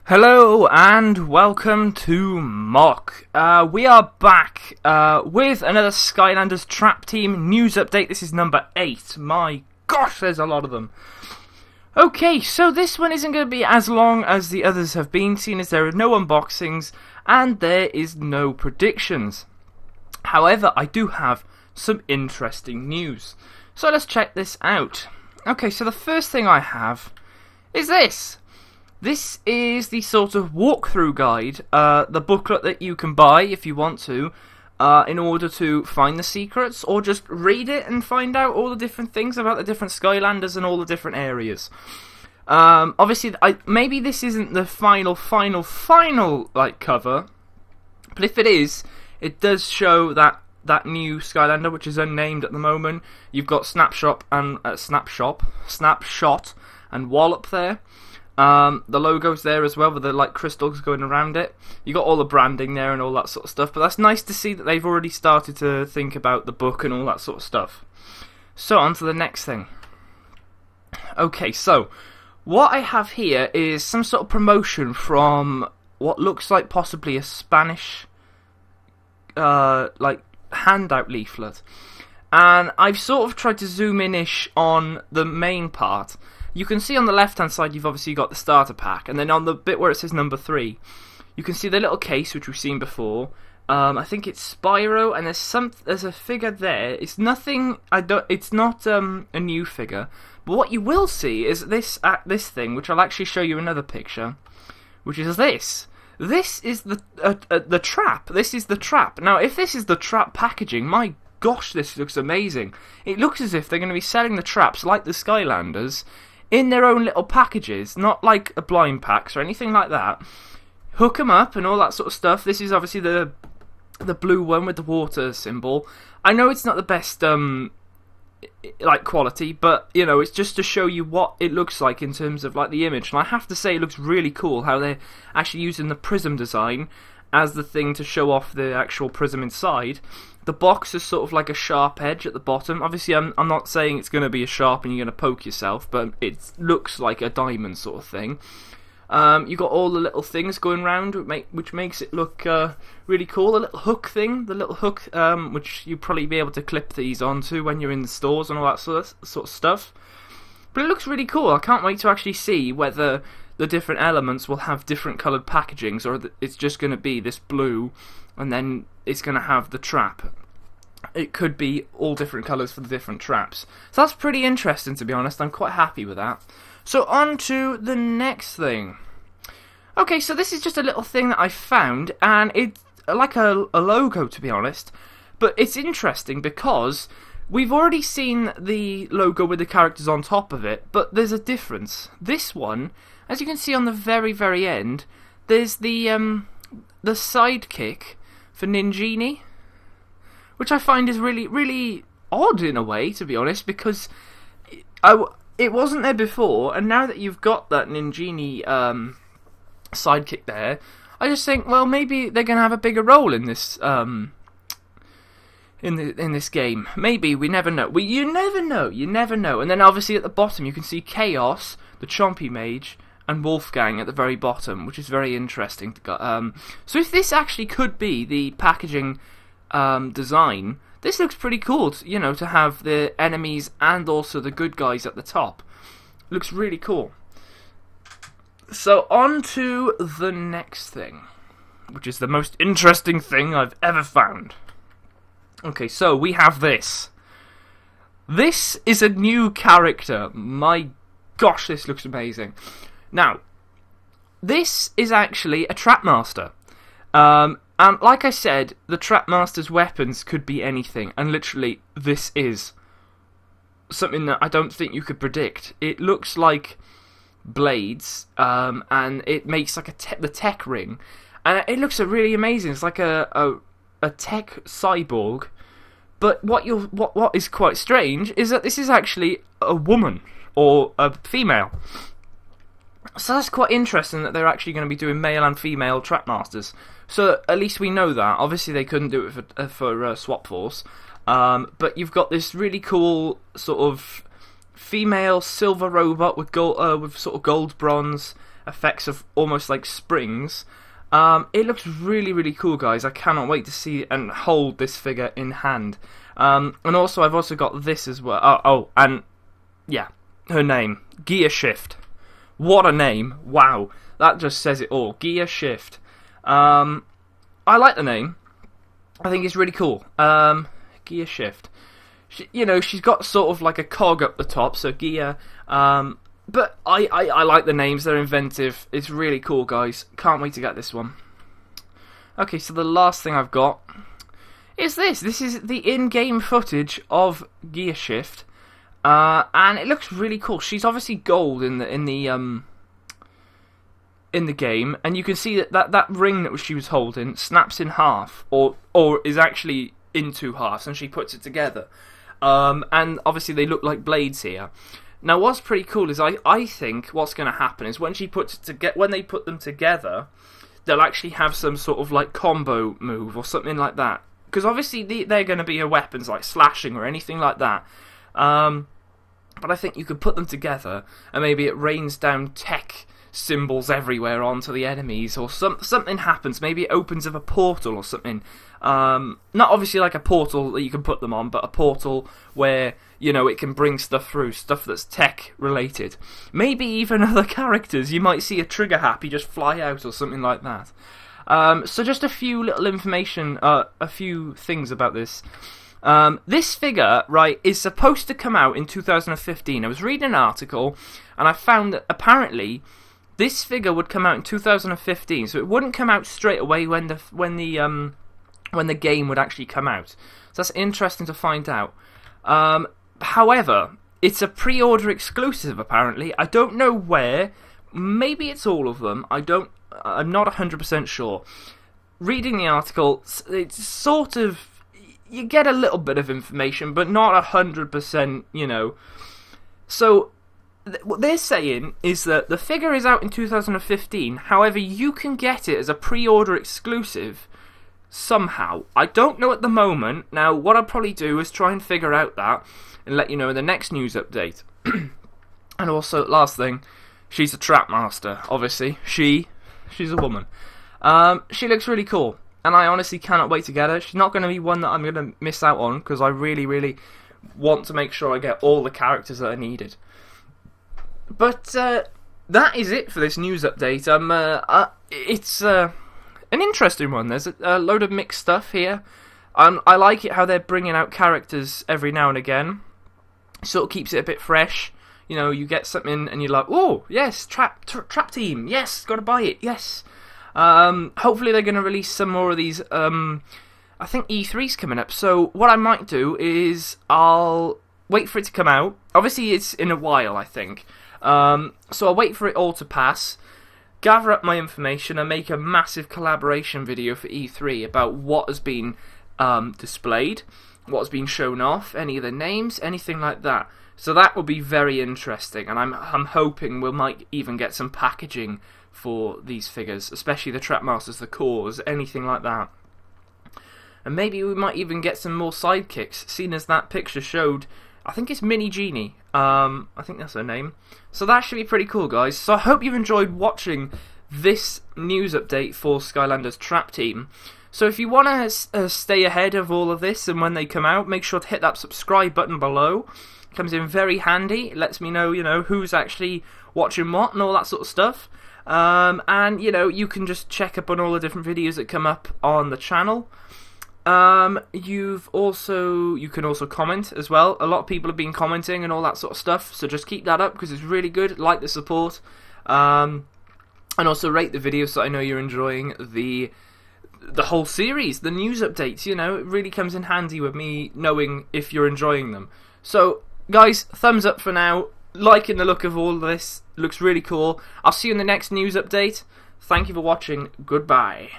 Hello and welcome to Mock. We are back with another Skylanders Trap Team news update. This is number 8. My gosh, there's a lot of them. Okay, so this one isn't going to be as long as the others have been, seeing as there are no unboxings and there is no predictions. However, I do have some interesting news. So let's check this out. Okay, so the first thing I have is this. This is the sort of walkthrough guide, the booklet that you can buy if you want to, in order to find the secrets, or just read it and find out all the different things about the different Skylanders and all the different areas. Obviously, maybe this isn't the final like cover, but if it is, it does show that new Skylander, which is unnamed at the moment. You've got Snapshot and Wallop there. The logo's there as well with the like crystals going around it. You got all the branding there and all that sort of stuff, but that's nice to see that they've already started to think about the book and all that sort of stuff. So on to the next thing. Okay, so what I have here is some sort of promotion from what looks like possibly a Spanish like handout leaflet, and I've sort of tried to zoom in-ish on the main part. You can see on the left hand side you've obviously got the starter pack, and then on the bit where it says number 3 you can see the little case which we've seen before. I think it's Spyro, and there's a figure there. It's nothing, it's not a new figure, but what you will see is this thing, which I'll actually show you another picture, which is this. This is the trap. This is the trap. Now if this is the trap packaging, my gosh, this looks amazing. It looks as if they're going to be selling the traps like the Skylanders in their own little packages, not like a blind packs or anything like that. Hook them up and all that sort of stuff. This is obviously the blue one with the water symbol. I know it's not the best like quality, but you know, it's just to show you what it looks like in terms of like the image. And I have to say, it looks really cool how they're actually using the prism design as the thing to show off the actual prism inside. The box is sort of like a sharp edge at the bottom. Obviously, I'm not saying it's going to be a sharp and you're going to poke yourself, but it looks like a diamond sort of thing. You got all the little things going round, which makes it look really cool. The little hook thing, which you'll probably be able to clip these onto when you're in the stores and all that sort of stuff. But it looks really cool. I can't wait to actually see whether the different elements will have different coloured packagings, or it's just going to be this blue, and then it's going to have the trap. It could be all different colours for the different traps. So that's pretty interesting, to be honest. I'm quite happy with that. So on to the next thing. Okay, so this is just a little thing that I found, and it's like a logo, to be honest. But it's interesting because we've already seen the logo with the characters on top of it, but there's a difference. This one, as you can see on the very, very end, there's the sidekick for Ninjini, which I find is really, really odd in a way, to be honest, because it wasn't there before, and now that you've got that Ninjini sidekick there, I just think, well, maybe they're going to have a bigger role in this in this game. Maybe, we never know. You never know. You never know. And then obviously at the bottom you can see Chaos, the Chompy Mage, and Wolfgang at the very bottom, which is very interesting. So if this actually could be the packaging design, this looks pretty cool, you know, to have the enemies and also the good guys at the top. Looks really cool. So on to the next thing, which is the most interesting thing I've ever found. Okay, so we have this. This is a new character. My gosh, this looks amazing. Now, this is actually a Trap Master. And like I said, the Trap Master's weapons could be anything, and literally this is something that I don't think you could predict. It looks like blades, and it makes like the tech ring, and it looks really amazing. It's like a tech cyborg. But what is quite strange is that this is actually a woman, or a female. So that's quite interesting that they're actually going to be doing male and female Trap Masters. So at least we know that. Obviously they couldn't do it for Swap Force. But you've got this really cool sort of female silver robot with gold, with sort of gold bronze, effects of almost like springs. It looks really, really cool, guys. I cannot wait to see and hold this figure in hand. And also, I've also got this as well. And yeah, her name, Gear Shift. What a name! Wow, that just says it all. Gear Shift. I like the name. I think it's really cool. Gear Shift. She's got sort of like a cog up the top, so gear. But I like the names, they're inventive. It's really cool, guys. Can't wait to get this one. Okay, so the last thing I've got is this. This is the in-game footage of Gear Shift. And it looks really cool. She's obviously gold in the game, and you can see that ring that she was holding snaps in half, or is actually in two halves, and she puts it together. And obviously they look like blades here. Now, what's pretty cool is I think what's going to happen is when they put them together, they'll actually have some sort of like combo move or something like that. Because obviously they're going to be her weapons like slashing or anything like that. But I think you could put them together and maybe it rains down tech symbols everywhere onto the enemies, or something happens. Maybe it opens up a portal or something. Not obviously like a portal that you can put them on, but a portal where, it can bring stuff through, stuff that's tech related. Maybe even other characters. You might see a Trigger Happy just fly out or something like that. So just a few little information, a few things about this. This figure, right, is supposed to come out in 2015. I was reading an article and I found that apparently this figure would come out in 2015, so it wouldn't come out straight away when the game would actually come out. So that's interesting to find out. However, it's a pre-order exclusive apparently. I don't know where. Maybe it's all of them. I'm not 100% sure. Reading the article, it's sort of, you get a little bit of information, but not 100%, So what they're saying is that the figure is out in 2015, however, you can get it as a pre-order exclusive somehow. I don't know at the moment. Now, what I'll probably do is try and figure out that and let you know in the next news update. And also, last thing, she's a trap master, obviously. She's a woman. She looks really cool, and I honestly cannot wait to get her. She's not going to be one that I'm going to miss out on, because I really, really want to make sure I get all the characters that are needed. But that is it for this news update. It's an interesting one. There's a load of mixed stuff here. I like it how they're bringing out characters every now and again. Sort of keeps it a bit fresh. You get something and you're like, oh, yes, Trap Team, yes, gotta buy it, yes. Hopefully they're going to release some more of these. I think E3's coming up, so what I might do is I'll wait for it to come out. Obviously it's in a while, I think. So I'll wait for it all to pass, gather up my information, and make a massive collaboration video for E3 about what has been displayed, what has been shown off, any of the names, anything like that. So that will be very interesting, and I'm hoping we might even get some packaging for these figures, especially the Trap Masters, the cores, anything like that. And maybe we might even get some more sidekicks, seeing as that picture showed, I think it's Mini Genie. I think that's her name. So that should be pretty cool, guys. So I hope you've enjoyed watching this news update for Skylanders Trap Team. So if you want to stay ahead of all of this and when they come out, make sure to hit that subscribe button below. It comes in very handy. It lets me know, who's actually watching what and all that sort of stuff. And, you can just check up on all the different videos that come up on the channel. You can also comment as well. A lot of people have been commenting and all that sort of stuff, so just keep that up because it's really good. Like the support, and also rate the video so I know you're enjoying the whole series, the news updates. It really comes in handy with me knowing if you're enjoying them. So guys, thumbs up for now. Liking the look of all of this, looks really cool. I'll see you in the next news update. Thank you for watching. Goodbye.